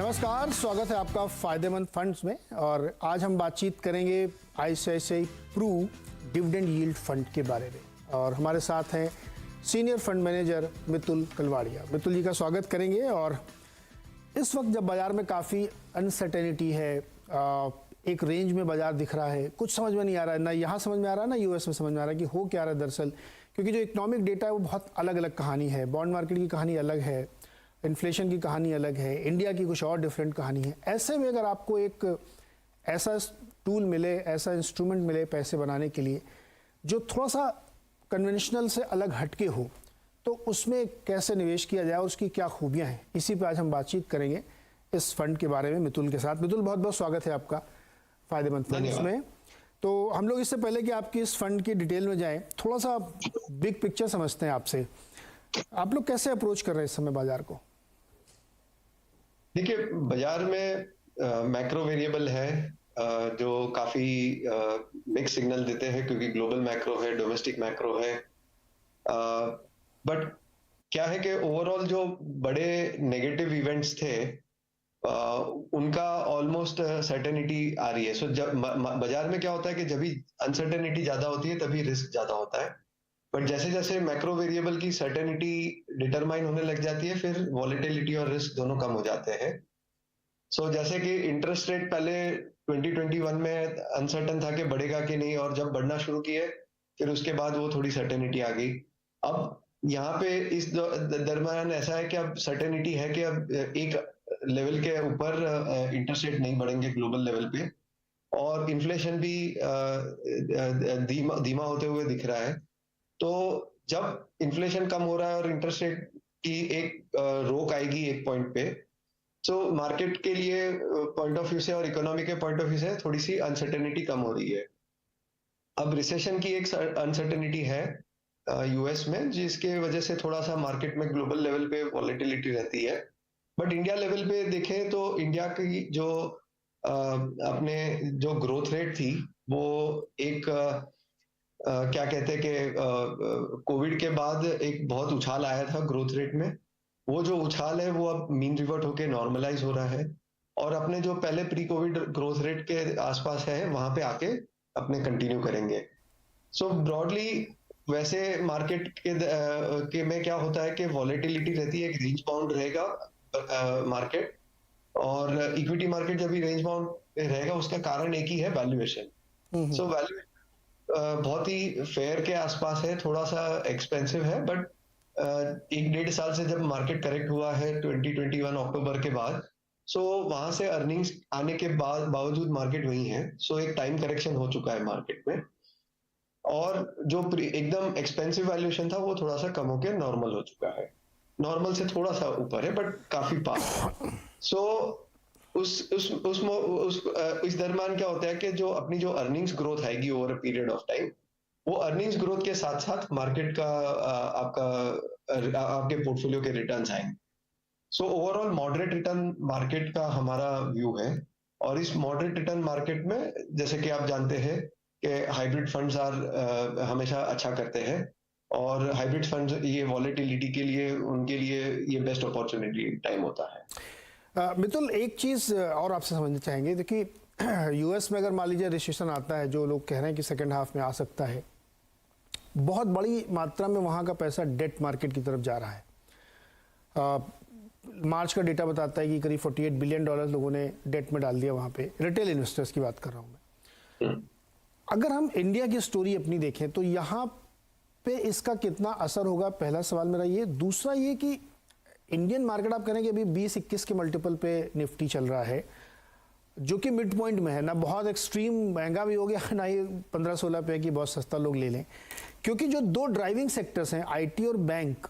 नमस्कार, स्वागत है आपका फायदेमंद फंड्स में। और आज हम बातचीत करेंगे ICICI Pru dividend yield fund के बारे में। और हमारे साथ हैं senior fund manager Mitul Kalwadia. Mitul ji का स्वागत करेंगे। और इस वक्त जब बाजार में काफ़ी अनसर्टेनिटी है, एक रेंज में बाजार दिख रहा है, कुछ समझ में नहीं आ रहा है, ना यहाँ समझ में आ रहा है ना यूएस में समझ में आ रहा है कि हो क्या रहा है दरअसल, क्योंकि जो इकोनॉमिक डेटा है वो बहुत अलग अलग कहानी है। बॉन्ड मार्केट की कहानी अलग है, इन्फ्लेशन की कहानी अलग है, इंडिया की कुछ और डिफरेंट कहानी है। ऐसे में अगर आपको एक ऐसा टूल मिले, ऐसा इंस्ट्रूमेंट मिले पैसे बनाने के लिए जो थोड़ा सा कन्वेंशनल से अलग हटके हो, तो उसमें कैसे निवेश किया जाए और उसकी क्या खूबियां हैं, इसी पे आज हम बातचीत करेंगे इस फंड के बारे में मितुल के साथ। मितुल, बहुत बहुत स्वागत है आपका फायदेमंद फंड्स में। तो हम लोग इससे पहले कि आपकी इस फंड की डिटेल में जाएं, थोड़ा सा बिग पिक्चर समझते हैं आपसे। आप लोग कैसे अप्रोच कर रहे हैं इस समय बाजार को? देखिए, बाजार में मैक्रो वेरिएबल है जो काफी मिक्स सिग्नल देते हैं, क्योंकि ग्लोबल मैक्रो है, डोमेस्टिक मैक्रो है। बट क्या है कि ओवरऑल जो बड़े नेगेटिव इवेंट्स थे उनका ऑलमोस्ट सर्टेनिटी आ रही है। सो जब बाजार में क्या होता है कि जब भी अनसर्टेनिटी ज्यादा होती है तभी रिस्क ज्यादा होता है। बट जैसे जैसे मैक्रो वेरिएबल की सर्टेनिटी डिटरमाइन होने लग जाती है, फिर वॉलेटिलिटी और रिस्क दोनों कम हो जाते हैं। सो जैसे कि इंटरेस्ट रेट पहले 2021 में अनसर्टन था कि बढ़ेगा कि नहीं, और जब बढ़ना शुरू किए फिर उसके बाद वो थोड़ी सर्टेनिटी आ गई। अब यहाँ पे इस दरमियान ऐसा है कि अब सर्टेनिटी है कि अब एक लेवल के ऊपर इंटरेस्ट रेट नहीं बढ़ेंगे ग्लोबल लेवल पे, और इन्फ्लेशन भी धीमा होते हुए दिख रहा है। तो जब इन्फ्लेशन कम हो रहा है और इंटरेस्ट रेट की एक रोक आएगी एक पॉइंट पे, तो मार्केट के लिए पॉइंट ऑफ व्यू से और इकोनॉमी के पॉइंट ऑफ व्यू से थोड़ी सी अनसर्टेनिटी कम हो रही है। अब रिसेशन की एक अनसर्टेनिटी है यूएस में, जिसके वजह से थोड़ा सा मार्केट में ग्लोबल लेवल पे वॉलेटिलिटी रहती है। बट इंडिया लेवल पे देखें तो इंडिया की जो अपने जो ग्रोथ रेट थी वो एक क्या कहते हैं कि कोविड के बाद एक बहुत उछाल आया था ग्रोथ रेट में। वो जो उछाल है वो अब मीन रिवर्ट होके नॉर्मलाइज हो रहा है, और अपने जो पहले प्री कोविड ग्रोथ रेट के आसपास है वहां पे आके अपने कंटिन्यू करेंगे। सो ब्रॉडली वैसे मार्केट के में क्या होता है कि वॉलेटिलिटी रहती है, एक रेंज बाउंड रहेगा मार्केट, और इक्विटी मार्केट जब भी रेंज बाउंड रहेगा उसका कारण एक ही है, वैल्यूएशन। सो वैल्यूएशन बहुत ही फेयर के आसपास है, थोड़ा सा एक्सपेंसिव है, बट एक डेढ़ साल से जब मार्केट करेक्ट हुआ है 2021 अक्टूबर के बाद, सो वहां से अर्निंग्स आने के बाद बावजूद मार्केट वही है। सो एक टाइम करेक्शन हो चुका है मार्केट में, और जो एकदम एक्सपेंसिव वैल्यूएशन था वो थोड़ा सा कम होकर नॉर्मल हो चुका है। नॉर्मल से थोड़ा सा ऊपर है बट काफी पास है। सो इस दरम्यान क्या होता है कि जो अपनी जो अर्निंग्स ग्रोथ आएगी over a period of time, वो अर्निंग्स ग्रोथ के साथ साथ मार्केट का आपके पोर्टफोलियो के रिटर्न्स आएंगे। So overall moderate return market का हमारा व्यू है। और इस मॉडरेट रिटर्न मार्केट में जैसे कि आप जानते हैं कि हाइब्रिड फंड्स हमेशा अच्छा करते हैं, और हाइब्रिड फंड्स ये वॉलेटिलिटी के लिए उनके लिए ये बेस्ट अपॉर्चुनिटी टाइम होता है। मितुल, एक चीज़ और आपसे समझना चाहेंगे। देखिए, यूएस में अगर मान लीजिए रिसेशन आता है, जो लोग कह रहे हैं कि सेकेंड हाफ में आ सकता है, बहुत बड़ी मात्रा में वहाँ का पैसा डेट मार्केट की तरफ जा रहा है। मार्च का डेटा बताता है कि करीब $48 बिलियन लोगों ने डेट में डाल दिया वहाँ पे। रिटेल इन्वेस्टर्स की बात कर रहा हूँ मैं। अगर हम इंडिया की स्टोरी अपनी देखें तो यहाँ पे इसका कितना असर होगा, पहला सवाल मेरा ये। दूसरा ये कि इंडियन मार्केट आप करेंगे अभी 20-21 के मल्टीपल पे निफ्टी चल रहा है, जो कि मिड पॉइंट में है, ना बहुत एक्सट्रीम महंगा भी हो गया, ना ही 15-16 पे कि बहुत सस्ता लोग ले लें। क्योंकि जो दो ड्राइविंग सेक्टर्स हैं, आईटी और बैंक,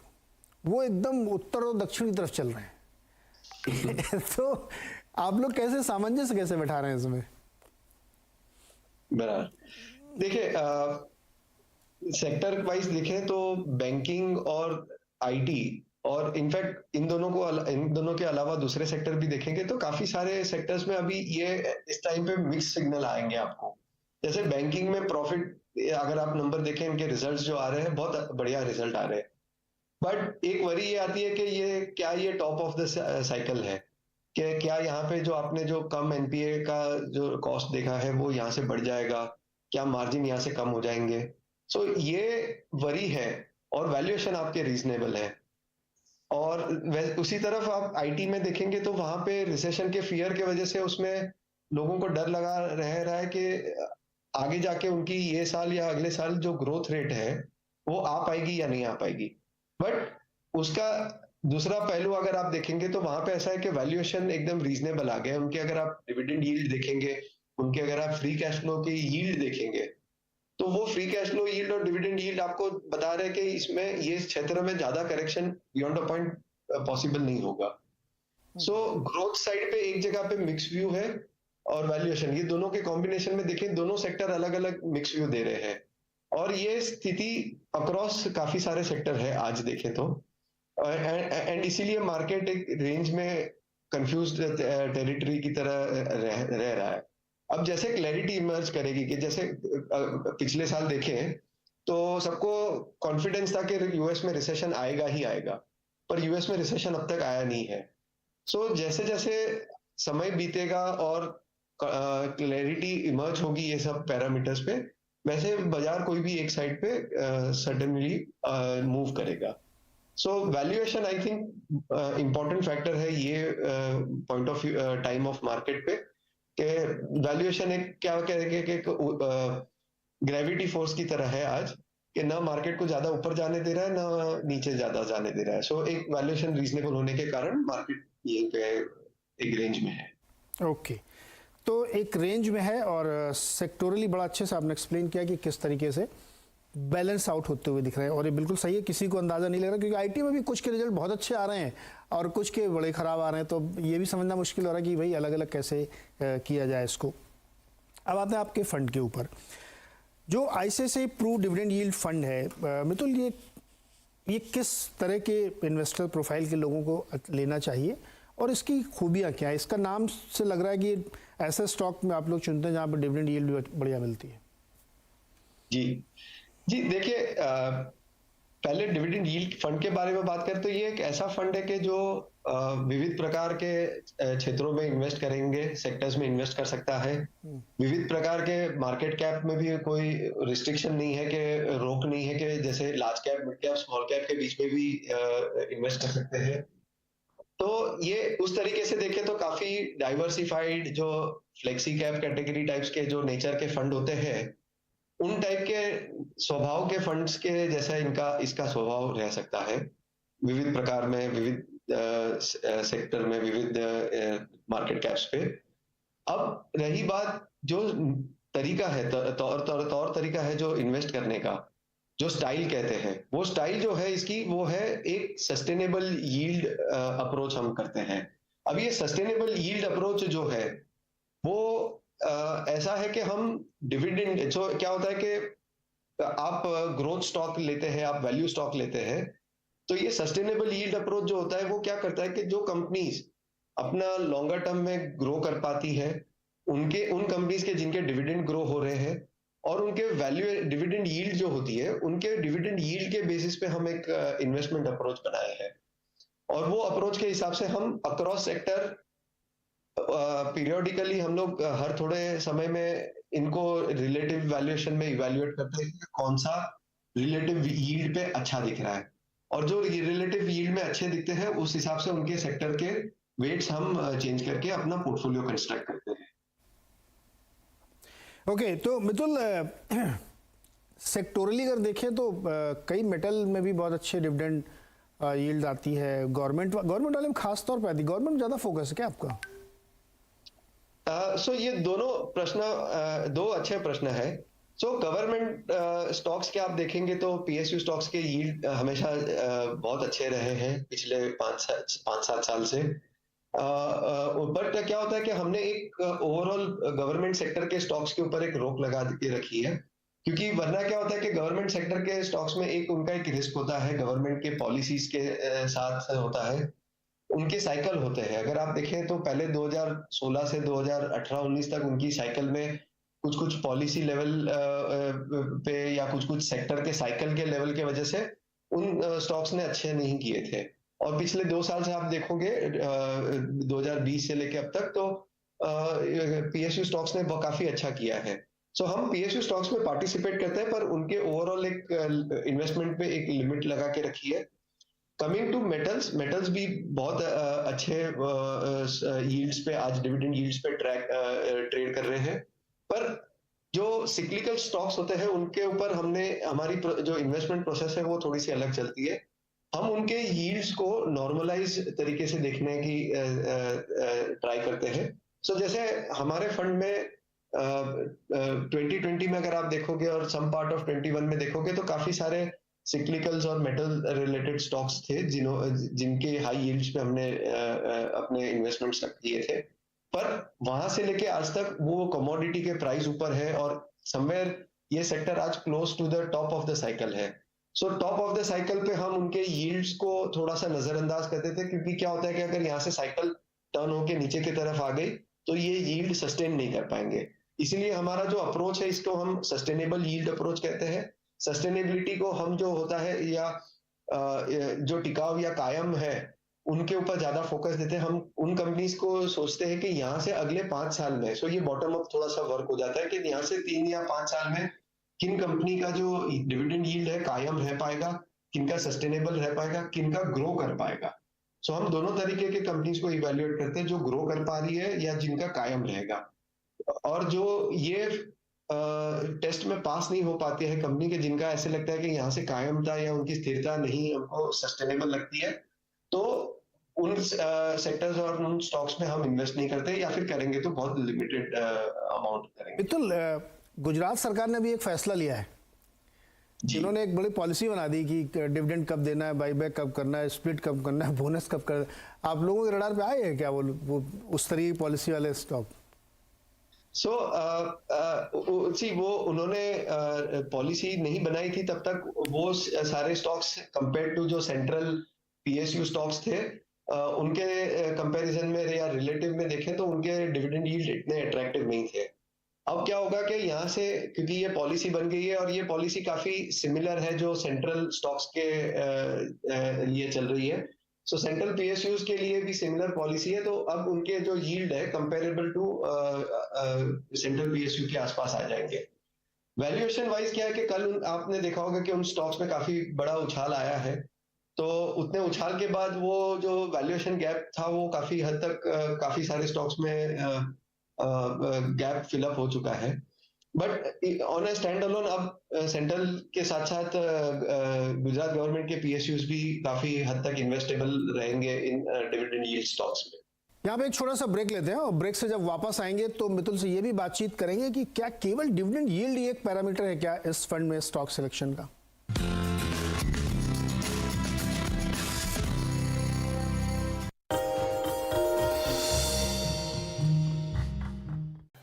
वो एकदम उत्तर और दक्षिण की तरफ चल रहे हैं। तो आप लोग कैसे सामंजस्य कैसे बैठा रहे हैं इसमें? बराबर। देखिए, सेक्टर वाइज देखें तो बैंकिंग और आईटी, और इनफैक्ट इन दोनों के अलावा दूसरे सेक्टर भी देखेंगे तो काफी सारे सेक्टर्स में अभी ये इस टाइम पे मिक्स सिग्नल आएंगे आपको। जैसे बैंकिंग में प्रॉफिट, अगर आप नंबर देखें इनके रिजल्ट्स जो आ रहे हैं बहुत बढ़िया रिजल्ट आ रहे हैं, बट एक वरी ये आती है कि ये क्या ये टॉप ऑफ द साइकिल है, कि क्या यहाँ पे जो आपने जो कम एनपीए का जो कॉस्ट देखा है वो यहाँ से बढ़ जाएगा, क्या मार्जिन यहाँ से कम हो जाएंगे। सो ये वरी है, और वैल्यूएशन आपके रीजनेबल है। और उसी तरफ आप आईटी में देखेंगे तो वहां पे रिसेशन के फियर के वजह से उसमें लोगों को डर लगा रह रहा है कि आगे जाके उनकी ये साल या अगले साल जो ग्रोथ रेट है वो आ पाएगी या नहीं आ पाएगी। बट उसका दूसरा पहलू अगर आप देखेंगे तो वहां पे ऐसा है कि वैल्यूएशन एकदम रीजनेबल आ गया उनके। अगर आप डिविडेंड यील्ड देखेंगे, उनके अगर आप फ्री कैश फ्लो की यील्ड देखेंगे, तो वो फ्री कैश फ्लो यील्ड और डिविडेंड यील्ड आपको बता रहे हैं कि इसमें ये क्षेत्र में ज्यादा correction beyond a point possible नहीं होगा। सो ग्रोथ साइड पे एक जगह पे मिक्स व्यू है, और वैल्यूएशन, ये दोनों के कॉम्बिनेशन में देखें दोनों सेक्टर अलग अलग मिक्स व्यू दे रहे हैं। और ये स्थिति अक्रॉस काफी सारे सेक्टर है आज देखें तो। एंड इसीलिए मार्केट एक रेंज में कंफ्यूज टेरिटरी की तरह रह रहा है। अब जैसे क्लैरिटी इमर्ज करेगी कि जैसे पिछले साल देखें तो सबको कॉन्फिडेंस था कि यूएस में रिसेशन आएगा ही आएगा, पर यूएस में रिसेशन अब तक आया नहीं है। सो जैसे जैसे समय बीतेगा और क्लैरिटी इमर्ज होगी ये सब पैरामीटर्स पे, वैसे बाजार कोई भी एक साइड पे सडनली मूव करेगा। So valuation I think important factor है ये point of time of market पे, कि वैल्यूएशन एक क्या कहेंगे कि ग्रेविटी फोर्स की तरह है आज, कि ना मार्केट को ज्यादा ऊपर जाने दे रहा है ना नीचे ज्यादा जाने दे रहा है। सो एक वैल्यूएशन रीजनेबल होने के कारण मार्केट यहीं पे एक रेंज में है। ओके, तो एक रेंज में है और सेक्टोरली बड़ा अच्छे से आपने एक्सप्लेन किया कि किस तरीके से बैलेंस आउट होते हुए दिख रहे हैं, और ये बिल्कुल सही है, किसी को अंदाज़ा नहीं लग रहा, क्योंकि आईटी में भी कुछ के रिजल्ट बहुत अच्छे आ रहे हैं और कुछ के बड़े ख़राब आ रहे हैं, तो ये भी समझना मुश्किल हो रहा है कि भाई अलग अलग कैसे किया जाए इसको। अब आते हैं आपके फंड के ऊपर, जो ICICI Pru dividend yield fund है, मितुल, ये किस तरह के इन्वेस्टर प्रोफाइल के लोगों को लेना चाहिए और इसकी खूबियाँ क्या है? इसका नाम से लग रहा है कि ऐसे स्टॉक में आप लोग चुनते हैं जहाँ पर डिविडेंड यील्ड भी बढ़िया मिलती है। जी देखिए, पहले डिविडेंड यील्ड फंड के बारे में बात करें तो ये एक ऐसा फंड है कि जो विविध प्रकार के क्षेत्रों में इन्वेस्ट करेंगे, सेक्टर्स में इन्वेस्ट कर सकता है। विविध प्रकार के मार्केट कैप में भी कोई रिस्ट्रिक्शन नहीं है, कि रोक नहीं है कि जैसे large cap, mid cap, small cap के बीच में भी इन्वेस्ट कर सकते हैं। तो ये उस तरीके से देखें तो काफी डाइवर्सिफाइड, जो फ्लेक्सी कैप कैटेगरी टाइप्स के जो नेचर के फंड होते हैं, उन टाइप के स्वभाव के फंड्स के जैसा इसका स्वभाव रह सकता है, विविध प्रकार में, विविध सेक्टर में, विविध मार्केट कैप्स पे। अब रही बात जो तरीका है, तौर तरीका है जो इन्वेस्ट करने का, जो स्टाइल कहते हैं, वो स्टाइल जो है इसकी, वो है एक सस्टेनेबल यील्ड अप्रोच हम करते हैं। अब ये सस्टेनेबल यील्ड अप्रोच जो है वो ऐसा है कि हम डिविडेंड, जो क्या होता है कि आप ग्रोथ स्टॉक लेते हैं, आप वैल्यू स्टॉक लेते हैं, तो ये सस्टेनेबल यील्ड अप्रोच जो होता है वो क्या करता है कि जो कंपनीज अपना लॉन्गर टर्म में ग्रो कर पाती है, उन कंपनीज के जिनके डिविडेंड ग्रो हो रहे हैं, और उनके वैल्यू डिविडेंड यील्ड जो होती है, उनके डिविडेंड यील्ड के बेसिस पे हम एक इन्वेस्टमेंट अप्रोच बनाए हैं। और वो अप्रोच के हिसाब से हम अक्रॉस सेक्टर पीरियोडिकली हम लोग हर थोड़े समय में इनको रिलेटिव वैल्यूएशन में इवैल्यूएट करते हैं कि कौन सा रिलेटिव यील्ड पे अच्छा दिख रहा है, और जो रिलेटिव यील्ड में अच्छे दिखते हैं उस हिसाब से उनके सेक्टर के वेट्स हम चेंज करके अपना पोर्टफोलियो कंस्ट्रक्ट करते हैं। ओके, तो मितुल, सेक्टोरली अगर देखें तो कई मेटल में भी बहुत अच्छे डिविडेंड यील्ड आती है, गवर्नमेंट वाले में खास तौर पर आती है, गवर्नमेंट ज़्यादा फोकस है क्या आपका? सो ये दोनों प्रश्न, दो अच्छे प्रश्न है। सो गवर्नमेंट स्टॉक्स के आप देखेंगे तो पीएसयू स्टॉक्स के यील्ड हमेशा बहुत अच्छे रहे हैं पिछले 5-7 साल से। बट क्या होता है कि हमने एक ओवरऑल गवर्नमेंट सेक्टर के स्टॉक्स के ऊपर एक रोक लगा के रखी है, क्योंकि वरना क्या होता है कि गवर्नमेंट सेक्टर के स्टॉक्स में एक उनका एक रिस्क होता है, गवर्नमेंट के पॉलिसीज के साथ होता है, उनके साइकिल होते हैं। अगर आप देखें तो पहले 2016 से 2018-19 तक उनकी साइकिल में कुछ पॉलिसी लेवल पे या कुछ सेक्टर के साइकिल के लेवल के वजह से उन स्टॉक्स ने अच्छे नहीं किए थे। और पिछले 2 साल से आप देखोगे 2020 से लेके अब तक, तो पीएसयू स्टॉक्स ने काफी अच्छा किया है। सो हम पीएसयू स्टॉक्स में पार्टिसिपेट करते हैं, पर उनके ओवरऑल एक इन्वेस्टमेंट पे एक लिमिट लगा के रखी है। कमिंग टू मेटल्स, मेटल्स भी बहुत अच्छे यील्ड्स पे, आज डिविडेंड यील्ड्स पे ट्रेड कर रहे हैं। पर जो सिक्लिकल स्टॉक्स होते हैं उनके ऊपर हमारी जो इन्वेस्टमेंट प्रोसेस है वो थोड़ी सी अलग चलती है। हम उनके यील्ड्स को नॉर्मलाइज तरीके से देखने की ट्राई करते हैं। सो जैसे हमारे फंड में 2020 में अगर आप देखोगे और सम पार्ट ऑफ 21 में देखोगे, तो काफी सारे सिक्लिकल्स और मेटल रिलेटेड स्टॉक्स थे जिनके हाई यील्ड्स पे हमने अपने इन्वेस्टमेंट्स किए थे। पर वहां से लेके आज तक वो कमोडिटी के प्राइस ऊपर है, और समवेयर ये सेक्टर आज close to the top of the cycle है। So top of the cycle पे हम उनके यील्ड्स को थोड़ा सा नजरअंदाज करते थे, क्योंकि क्या होता है कि अगर यहाँ से साइकिल टर्न होके नीचे की तरफ आ गई तो ये यील्ड सस्टेन नहीं कर पाएंगे। इसीलिए हमारा जो अप्रोच है इसको हम सस्टेनेबल यील्ड अप्रोच कहते हैं। सस्टेनेबिलिटी को हम जो होता है या जो टिकाऊ या कायम है उनके ऊपर ज्यादा फोकस देते हैं। हम उन कंपनीज को सोचते हैं कि यहाँ से अगले 5 साल में, सो ये बॉटम अप थोड़ा सा वर्क हो जाता है कि यहाँ से 3 या 5 साल में किन कंपनी का जो डिविडेंड यील्ड है कायम रह पाएगा, किनका सस्टेनेबल रह पाएगा, किनका ग्रो कर पाएगा। सो हम दोनों तरीके के कंपनीज को इवेल्युएट करते हैं, जो ग्रो कर पा रही है या जिनका कायम रहेगा। और जो ये टेस्ट में पास नहीं हो पाती है कंपनी के, जिनका ऐसे लगता है कि यहाँ से कायमता या उनकी स्थिरता नहीं हमको सस्टेनेबल लगती है, तो उन सेक्टर्स और उन स्टॉक्स में हम इन्वेस्ट नहीं करते, या फिर करेंगे तो बहुत लिमिटेड अमाउंट करेंगे। मितुल, गुजरात सरकार ने भी एक फैसला लिया है। इन्होंने एक बड़ी पॉलिसी बना दी कि डिविडेंड कब देना है, बाईबैक कब करना है, स्प्लिट कब करना है, बोनस कब करना है। आप लोगों के रडार पे आए हैं क्या वो उस तरह की पॉलिसी वाले स्टॉक? वो उन्होंने पॉलिसी नहीं बनाई थी तब तक, वो सारे स्टॉक्स कंपेयर टू जो सेंट्रल पीएसयू स्टॉक्स थे उनके कंपैरिजन में या रिलेटिव में देखें तो उनके डिविडेंड यील्ड इतने अट्रैक्टिव नहीं थे। अब क्या होगा कि यहाँ से, क्योंकि ये पॉलिसी बन गई है और ये पॉलिसी काफी सिमिलर है जो सेंट्रल स्टॉक्स के लिए चल रही है, सो सेंट्रल पीएसयूज के लिए भी सिमिलर पॉलिसी है, तो अब उनके जो यील्ड है कंपेरेबल टू सेंट्रल पीएसयू के आसपास आ जाएंगे। वैल्यूएशन वाइज क्या है कि कल आपने देखा होगा कि उन स्टॉक्स में काफी बड़ा उछाल आया है, तो उतने उछाल के बाद वो जो वैल्यूएशन गैप था वो काफी हद तक काफी सारे स्टॉक्स में गैप फिलअप हो चुका है। But on A stand alone अब सेंट्रल के साथ साथ गुजरात गवर्नमेंट के पीएसयूज भी काफी हद तक इन्वेस्टेबल रहेंगे इन डिविडेंड यील्ड स्टॉक्स में। यहाँ पे एक छोटा सा ब्रेक लेते हैं, और ब्रेक से जब वापस आएंगे तो मितुल से ये भी बातचीत करेंगे कि क्या केवल डिविडेंड यील्ड ही एक पैरामीटर है क्या इस फंड में स्टॉक सिलेक्शन का।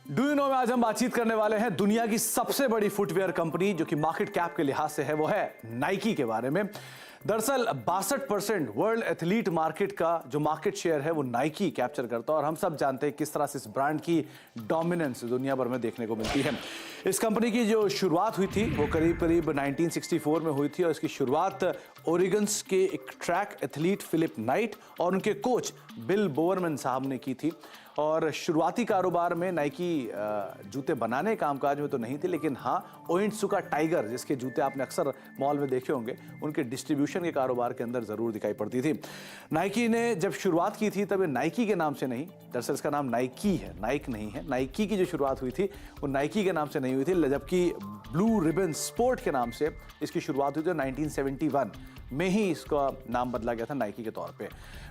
डू यू नो में आज हम बातचीत करने वाले हैं दुनिया की सबसे बड़ी फुटवेयर कंपनी जो कि मार्केट कैप के लिहाज से है, वो है नाइकी के बारे में। दरअसल 62% वर्ल्ड एथलीट मार्केट का जो मार्केट शेयर है वो नाइकी कैप्चर करता है, और हम सब जानते हैं किस तरह से इस ब्रांड की डोमिनेंस दुनिया भर में देखने को मिलती है। इस कंपनी की जो शुरुआत हुई थी वो करीब करीब 1964 में हुई थी, और इसकी शुरुआत ओरिगन्स के एक ट्रैक एथलीट फिलिप नाइट और उनके कोच बिल बोवरमैन साहब ने की थी। और शुरुआती कारोबार में नाइकी जूते बनाने कामकाज में तो नहीं थी, लेकिन हाँ ओइंटसुका टाइगर जिसके जूते आपने अक्सर मॉल में देखे होंगे, उनके डिस्ट्रीब्यूशन के कारोबार के अंदर ज़रूर दिखाई पड़ती थी। नाइकी ने जब शुरुआत की थी तब ये नाइकी के नाम से नहीं, दरअसल इसका नाम नाइकी है, नाइक नहीं है। नाइकी की जो शुरुआत हुई थी वो नाइकी के नाम से नहीं हुई थी, जबकि ब्लू रिबन स्पोर्ट के नाम से इसकी शुरुआत हुई थी। 1971 में ही इसका नाम बदला गया था नाइकी के तौर पे।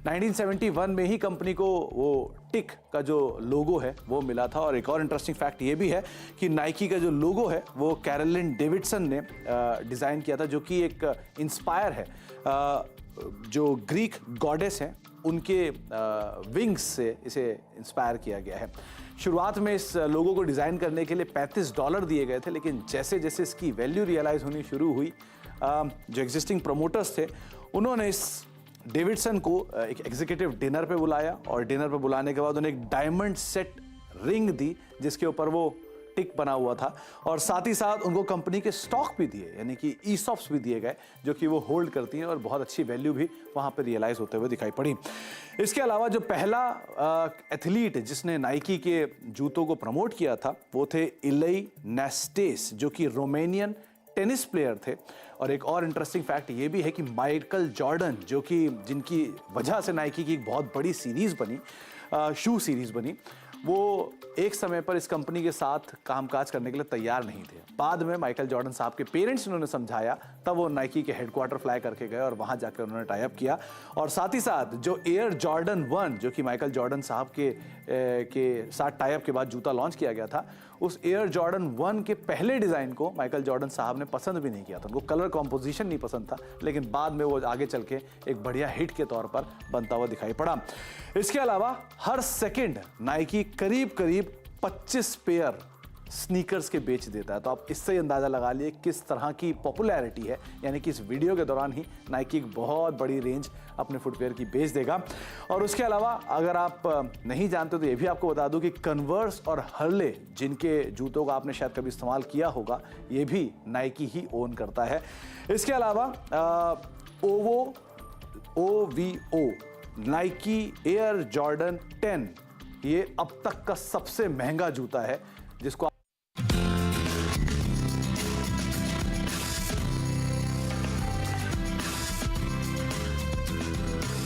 1971 में ही कंपनी को वो टिक का जो लोगो है वो मिला था। और एक और इंटरेस्टिंग फैक्ट ये भी है कि नाइकी का जो लोगो है वो कैरोलिन डेविडसन ने डिज़ाइन किया था, जो कि एक इंस्पायर है जो ग्रीक गॉडेस हैं उनके विंग्स से इसे इंस्पायर किया गया है। शुरुआत में इस लोगो को डिज़ाइन करने के लिए $35 दिए गए थे, लेकिन जैसे जैसे इसकी वैल्यू रियलाइज़ होनी शुरू हुई, जो एग्जिस्टिंग प्रमोटर्स थे उन्होंने इस डेविडसन को एक एग्जीक्यूटिव डिनर पे बुलाया, और डिनर पे बुलाने के बाद उन्हें एक डायमंड सेट रिंग दी जिसके ऊपर वो टिक बना हुआ था और साथ ही साथ उनको कंपनी के स्टॉक भी दिए, यानी कि ईसॉप्स भी दिए गए जो कि वो होल्ड करती हैं और बहुत अच्छी वैल्यू भी वहाँ पर रियलाइज होते हुए दिखाई पड़ी। इसके अलावा जो पहला एथलीट जिसने नाइकी के जूतों को प्रमोट किया था वो थे इलाई नेस्टेस, जो कि रोमानियन टेनिस प्लेयर थे। और एक और इंटरेस्टिंग फैक्ट ये भी है कि माइकल जॉर्डन, जो कि जिनकी वजह से नाइकी की एक बहुत बड़ी सीरीज बनी, शू सीरीज बनी, वो एक समय पर इस कंपनी के साथ कामकाज करने के लिए तैयार नहीं थे। बाद में माइकल जॉर्डन साहब के पेरेंट्स ने उन्हें समझाया, तब वो नाइकी के हेडक्वार्टर फ्लाई करके गए और वहां जाकर उन्होंने टाई अप किया। और साथ ही साथ जो एयर जॉर्डन 1, जो कि माइकल जॉर्डन साहब के साथ टाई अप के बाद जूता लॉन्च किया गया था, उस एयर जॉर्डन 1 के पहले डिजाइन को माइकल जॉर्डन साहब ने पसंद भी नहीं किया था। उनको कलर कॉम्पोजिशन नहीं पसंद था, लेकिन बाद में वो आगे चल के एक बढ़िया हिट के तौर पर बनता हुआ दिखाई पड़ा। इसके अलावा हर सेकंड नाइकी करीब करीब 25 पेयर स्नीकर्स के बेच देता है। तो आप इससे अंदाजा लगा लिए किस तरह की पॉपुलैरिटी है, यानी कि इस वीडियो के दौरान ही नाइकी एक बहुत बड़ी रेंज अपने फुटवेयर की बेच देगा। और उसके अलावा अगर आप नहीं जानते तो ये भी आपको बता दूं कि कन्वर्स और हर्ले, जिनके जूतों का आपने शायद कभी इस्तेमाल किया होगा, ये भी नाइकी ही ओन करता है। इसके अलावा OVO नाइकी एयर जॉर्डन 10, ये अब तक का सबसे महंगा जूता है, जिसको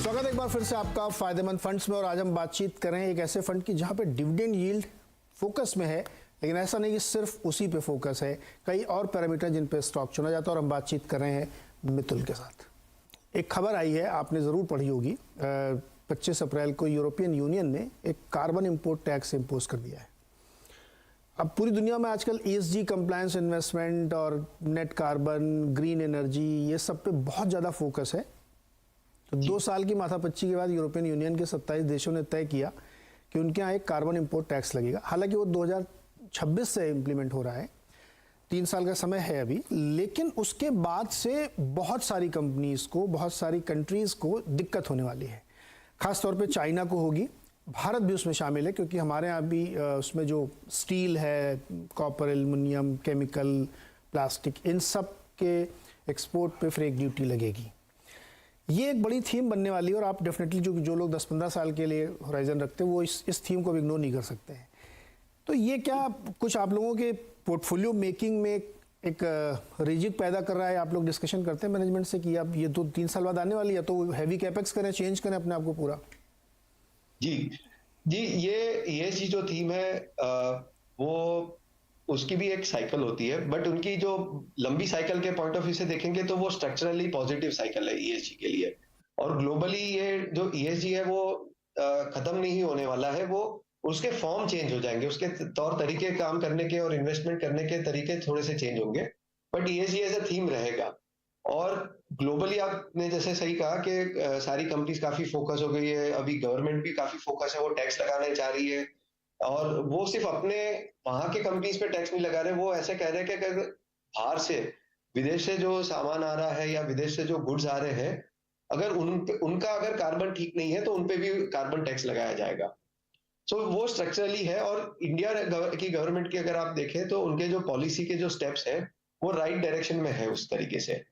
स्वागत एक बार फिर से आपका फायदेमंद फंड्स में। और आज हम बातचीत कर रहे हैं एक ऐसे फंड की जहां पे डिविडेंड यील्ड फोकस में है, लेकिन ऐसा नहीं कि सिर्फ उसी पे फोकस है, कई और पैरामीटर जिन पे स्टॉक चुना जाता है। और हम बातचीत कर रहे हैं मितुल के साथ। एक खबर आई है, आपने ज़रूर पढ़ी होगी, 25 अप्रैल को यूरोपियन यूनियन ने एक कार्बन इंपोर्ट टैक्स इम्पोज कर दिया है। अब पूरी दुनिया में आजकल ESG कंप्लायंस इन्वेस्टमेंट और नेट कार्बन, ग्रीन एनर्जी, ये सब पे बहुत ज़्यादा फोकस है। तो 2 साल की माथापच्ची के बाद यूरोपियन यूनियन के 27 देशों ने तय किया कि उनके यहाँ एक कार्बन इंपोर्ट टैक्स लगेगा। हालांकि वो 2026 से इम्प्लीमेंट हो रहा है, 3 साल का समय है अभी, लेकिन उसके बाद से बहुत सारी कंपनीज को, बहुत सारी कंट्रीज को दिक्कत होने वाली है। खास तौर पे चाइना को होगी, भारत भी उसमें शामिल है, क्योंकि हमारे यहाँ भी उसमें जो स्टील है, कॉपर, एल्युमिनियम, केमिकल, प्लास्टिक, इन सब के एक्सपोर्ट पे फिर एक ड्यूटी लगेगी। ये एक बड़ी थीम बनने वाली है और आप डेफिनेटली जो लोग 10-15 साल के लिए होराइजन रखते हैं वो इस थीम को इग्नोर नहीं कर सकते हैं। तो ये क्या कुछ आप लोगों के पोर्टफोलियो मेकिंग में एक रिजिक पैदा कर रहा है? आप लोग डिस्कशन करते हैं मैनेजमेंट से कि आप ये तो 3 साल बाद आने वाली है, तो हैवी कैपेक्स करें, चेंज करें अपने आप को पूरा? जी, ये ESG जो थीम है वो उसकी भी एक साइकिल होती है, बट उनकी जो लंबी साइकिल के पॉइंट ऑफ व्यू से देखेंगे तो वो स्ट्रक्चरली पॉजिटिव साइकिल है ESG के लिए। और ग्लोबली ये जो ESG है वो खत्म नहीं होने वाला है, वो उसके फॉर्म चेंज हो जाएंगे, उसके तौर तरीके काम करने के और इन्वेस्टमेंट करने के तरीके थोड़े से चेंज होंगे, but ESG as a theme रहेगा। और ग्लोबली आपने जैसे सही कहा कि सारी कंपनीज काफी फोकस हो गई है, अभी गवर्नमेंट भी काफी फोकस है, वो टैक्स लगाने जा रही है। और वो सिर्फ अपने वहां के कंपनीज पे टैक्स नहीं लगा रहे, वो ऐसे कह रहे हैं कि अगर बाहर से, विदेश से जो सामान आ रहा है या विदेश से जो गुड्स आ रहे हैं, अगर उनका अगर कार्बन ठीक नहीं है तो उनपे भी कार्बन टैक्स लगाया जाएगा। सो वो स्ट्रक्चरली है। और इंडिया की गवर्नमेंट की अगर आप देखें तो उनके जो पॉलिसी के जो स्टेप्स हैं वो राइट डायरेक्शन में है। उस तरीके से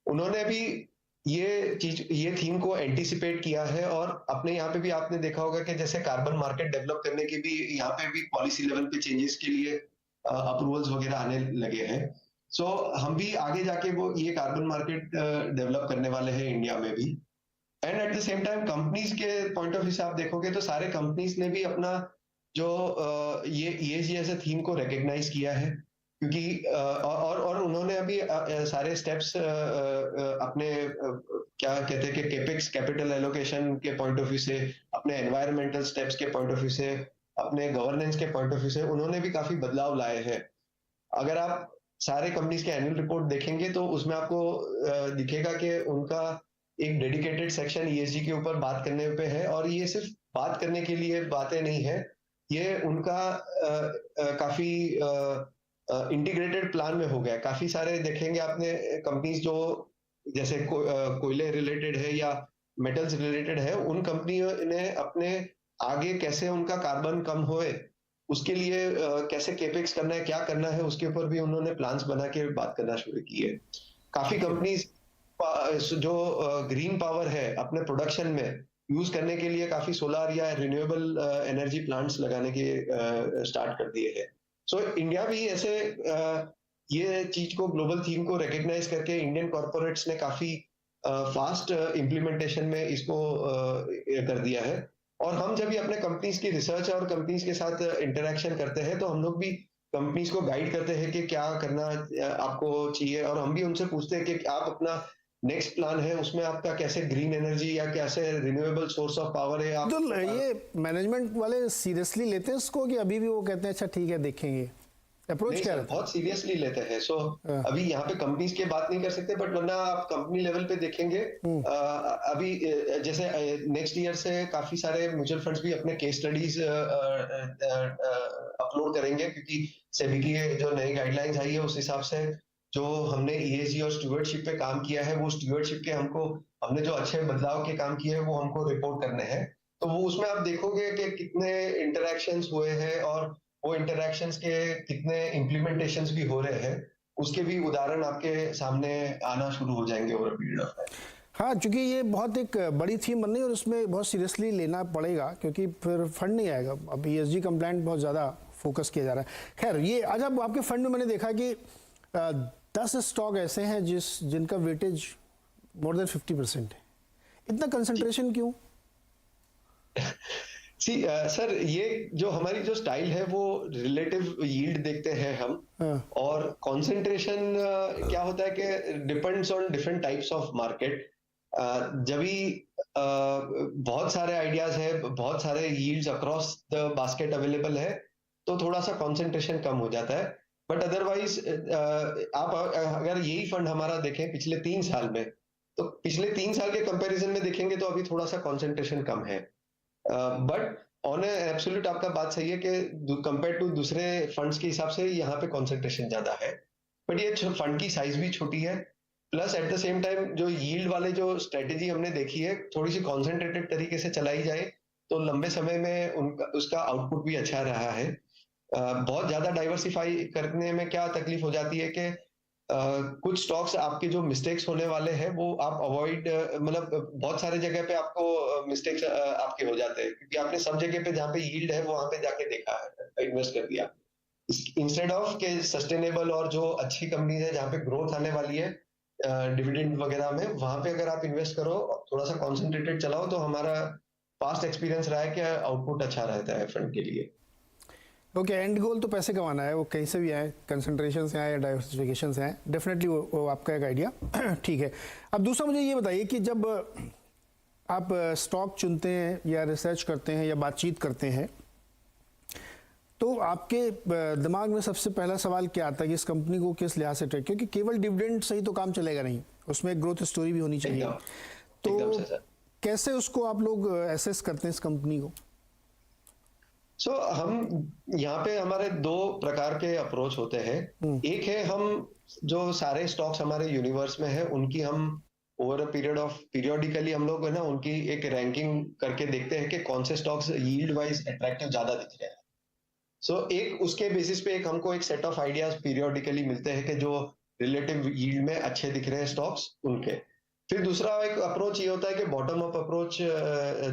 उन्होंने भी ये थीम को एंटिसिपेट किया है। और अपने यहाँ पे भी आपने देखा होगा कि जैसे कार्बन मार्केट डेवलप करने की भी यहाँ पे भी पॉलिसी लेवल पे चेंजेस के लिए अप्रूवल्स वगैरह आने लगे हैं। सो हम भी आगे जाके वो ये कार्बन मार्केट डेवलप करने वाले हैं इंडिया में भी। And at the same time companies के पॉइंट ऑफ व्यू से आप देखोगे तो सारे कंपनीज ने भी अपना जो ये ESG एज अ थीम को रिकॉग्नाइज किया है, क्योंकि और उन्होंने अभी सारे स्टेप्स अपने क्या कहते हैं कि कैपेक्स, कैपिटल एलोकेशन के पॉइंट ऑफ व्यू से, अपने एनवायरमेंटल स्टेप्स के पॉइंट ऑफ व्यू से, अपने गवर्नेंस के पॉइंट ऑफ व्यू से उन्होंने भी काफी बदलाव लाए हैं। अगर आप सारे कंपनीज के एनुअल रिपोर्ट देखेंगे तो उसमें आपको दिखेगा कि उनका एक डेडिकेटेड सेक्शन ESG के ऊपर बात करने पे है। और ये सिर्फ बात करने के लिए बातें नहीं है, ये उनका काफी इंटीग्रेटेड प्लान में हो गया। काफी सारे देखेंगे आपने कंपनीज जो जैसे कोयले रिलेटेड है या मेटल्स रिलेटेड है, उन कंपनियों ने अपने आगे कैसे उनका कार्बन कम होए उसके लिए कैसे केपेक्स करना है, क्या करना है, उसके ऊपर भी उन्होंने प्लान्स बना के बात करना शुरू की है। काफी कंपनीज जो ग्रीन पावर है अपने प्रोडक्शन में यूज करने के लिए काफी सोलर या रिन्यूएबल एनर्जी प्लांट्स लगाने के स्टार्ट कर दिए हैं। सो इंडिया भी ऐसे ये चीज को, ग्लोबल थीम को रिकग्नाइज करके इंडियन कॉर्पोरेट्स ने काफी फास्ट इम्प्लीमेंटेशन में इसको कर दिया है। और हम जब भी अपने कंपनीज की रिसर्च और कंपनीज के साथ इंटरेक्शन करते हैं तो हम लोग भी कंपनीज को गाइड करते हैं कि क्या करना आपको चाहिए, और हम भी उनसे पूछते हैं कि आप अपना नेक्स्ट प्लान है उसमें आपका कैसे ग्रीन एनर्जी या कैसे रिन्यूएबल सोर्स ऑफ पावर है। तो ये मैनेजमेंट वाले सीरियसली लेते हैं इसको कि अभी भी वो कहते हैं अच्छा ठीक है देखेंगे? अप्रोच क्या रहता है? बहुत सीरियसली लेते हैं। सो अभी यहाँ पे कंपनीज की बात नहीं कर सकते, बट वरना आप कंपनी लेवल पे देखेंगे अभी जैसे नेक्स्ट ईयर से काफी सारे म्यूचुअल फंड्स भी अपने केस स्टडीज अपलोड करेंगे, क्योंकि सेबी की जो नई गाइडलाइंस आई है उस हिसाब से जो हमने ईएसजी और स्टूवर्डशिप पे काम किया है, वो स्टूवर्डशिप के हमने जो अच्छे बदलाव के काम किए हैं वो हमको रिपोर्ट करने हैं। तो वो उसमें आप देखोगे कि कितने इंटरैक्शंस हुए हैं और वो इंटरैक्शंस के कितने इम्प्लीमेंटेशंस भी हो रहे हैं, उसके भी उदाहरण आपके सामने आना शुरू हो जाएंगे over a period of time. हाँ, क्योंकि ये बहुत एक बड़ी थीम बन रही है और इसमें बहुत सीरियसली लेना पड़ेगा, क्योंकि फिर फंड नहीं आएगा। अब ESG कंप्लायंट बहुत ज़्यादा फोकस किया जा रहा है। खैर, ये आज अब आपके फंड में मैंने देखा कि 10 स्टॉक ऐसे हैं जिनका वेटेज मोर देन 50% है। इतना कंसंट्रेशन क्यों? सर, ये जो हमारी जो स्टाइल है वो रिलेटिव यील्ड देखते हैं हम, और कंसंट्रेशन क्या होता है कि depends on different types of market. जब भी बहुत सारे आइडियाज है, बहुत सारे yields across the basket available है, तो थोड़ा सा कंसंट्रेशन कम हो जाता है। बट अदरवाइज आप अगर यही फंड हमारा देखें पिछले 3 साल में, तो पिछले 3 साल के कंपैरिजन में देखेंगे तो अभी थोड़ा सा कंसंट्रेशन कम है। बट ऑन एब्सोल्यूट आपका बात सही है कि कंपेयर टू दूसरे फंड्स के हिसाब से यहाँ पे कंसंट्रेशन ज्यादा है। बट ये फंड की साइज भी छोटी है, plus at the same time जो यील्ड वाले जो स्ट्रेटेजी हमने देखी है, थोड़ी सी कॉन्सेंट्रेटेड तरीके से चलाई जाए तो लंबे समय में उसका आउटपुट भी अच्छा रहा है। बहुत ज्यादा डाइवर्सिफाई करने में क्या तकलीफ हो जाती है कि कुछ स्टॉक्स आपके जो मिस्टेक्स होने वाले हैं वो आप अवॉइड, मतलब बहुत सारे जगह पे आपको मिस्टेक्स आपके हो जाते हैं, क्योंकि आपने सब जगह पे जहाँ पे यील्ड है वो वहां पे जाके देखा है, इन्वेस्ट कर दिया, इंस्टेड ऑफ के सस्टेनेबल और जो अच्छी कंपनी है जहाँ पे ग्रोथ आने वाली है डिविडेंड वगैरह में, वहां पे अगर आप इन्वेस्ट करो, थोड़ा सा कॉन्सेंट्रेटेड चलाओ, तो हमारा पास्ट एक्सपीरियंस रहा है कि आउटपुट अच्छा रहता है फंड के लिए। ओके, एंड गोल तो पैसे कमाना है, वो कहीं से भी आए, कंसंट्रेशन से आए या डाइवर्सिफिकेशन से आए, डेफिनेटली वो आपका एक आइडिया ठीक है। अब दूसरा मुझे ये बताइए कि जब आप स्टॉक चुनते हैं या रिसर्च करते हैं या बातचीत करते हैं, तो आपके दिमाग में सबसे पहला सवाल क्या आता है कि इस कंपनी को किस लिहाज से ट्रेड, क्योंकि केवल डिविडेंड से ही तो काम चलेगा नहीं, उसमें एक ग्रोथ स्टोरी भी होनी चाहिए। तो कैसे उसको आप लोग एसेस करते हैं इस कंपनी को? सो हम यहाँ पे हमारे 2 प्रकार के अप्रोच होते हैं। एक है हम जो सारे स्टॉक्स हमारे यूनिवर्स में है उनकी हम ओवर अ पीरियोडिकली हम लोग है ना उनकी एक रैंकिंग करके देखते हैं कि कौन से स्टॉक्स यील्ड वाइज अट्रैक्टिव ज्यादा दिख रहे हैं। सो एक उसके बेसिस पे एक हमको एक सेट ऑफ आइडियाज पीरियोडिकली मिलते हैं कि जो रिलेटिव यील्ड में अच्छे दिख रहे हैं स्टॉक्स उनके। फिर दूसरा एक अप्रोच ये होता है कि बॉटम अप अप्रोच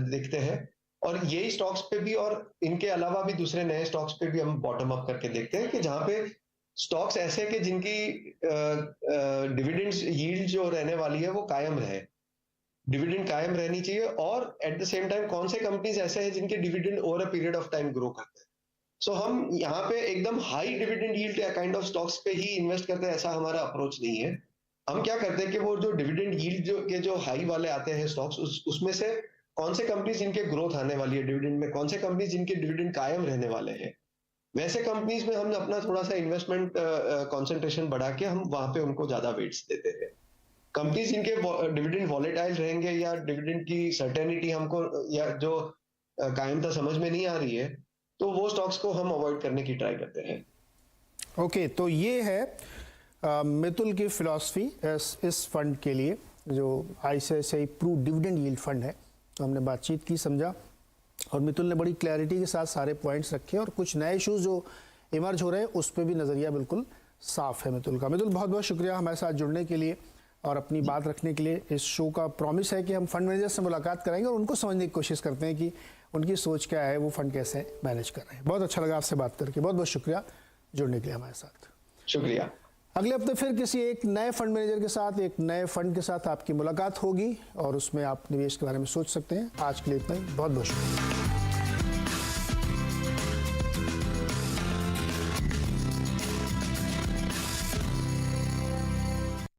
देखते हैं, और यही स्टॉक्स पे भी और इनके अलावा भी दूसरे नए स्टॉक्स पे भी हम बॉटम अप करके देखते हैं कि जहां पे स्टॉक्स ऐसे कि जिनकी डिविडेंड्स यील्ड जो रहने वाली है वो कायम रहे, डिविडेंड कायम रहनी चाहिए, और एट द सेम टाइम कौन से कंपनीज ऐसे हैं जिनके dividend over a period of time grow करते हैं। सो हम यहाँ पे एकदम high dividend yield kind of stocks पे ही इन्वेस्ट करते हैं, ऐसा हमारा अप्रोच नहीं है। हम क्या करते हैं कि वो जो डिविडेंड यील्ड जो हाई वाले आते हैं स्टॉक्स, उसमें से कौन से कंपनीज जिनके ग्रोथ आने वाली है डिविडेंड में, कौन से कंपनीज जिनके डिविडेंड कायम रहने वाले हैं, वैसे कंपनीज में हम अपना थोड़ा सा इन्वेस्टमेंट कंसंट्रेशन बढ़ा के हम वहां पे उनको ज्यादा वेट्स देते हैं। कंपनीज जिनके डिविडेंड वॉलेटाइल रहेंगे या डिविडेंड की सर्टेनिटी हमको या जो कायमता समझ में नहीं आ रही है, तो वो स्टॉक्स को हम अवॉइड करने की ट्राई करते हैं। ओके, तो ये है मितुल की फिलॉसफी इस फंड के लिए, जो ICICI Pru dividend yield fund है। तो हमने बातचीत की, समझा, और मितुल ने बड़ी क्लैरिटी के साथ सारे पॉइंट्स रखे और कुछ नए इश्यूज जो इमर्ज हो रहे हैं उस पर भी नज़रिया बिल्कुल साफ है मितुल का। मितुल बहुत बहुत शुक्रिया हमारे साथ जुड़ने के लिए और अपनी बात रखने के लिए। इस शो का प्रॉमिस है कि हम फंड मैनेजर से मुलाकात करेंगे और उनको समझने की कोशिश करते हैं कि उनकी सोच क्या है, वो फंड कैसे मैनेज कर रहे हैं। बहुत अच्छा लगा आपसे बात करके, बहुत बहुत शुक्रिया जुड़ने के लिए हमारे साथ। शुक्रिया। अगले हफ्ते फिर किसी एक नए फंड मैनेजर के साथ, एक नए फंड के साथ आपकी मुलाकात होगी और उसमें आप निवेश के बारे में सोच सकते हैं। आज के लिए इतना ही, बहुत बहुत शुक्रिया।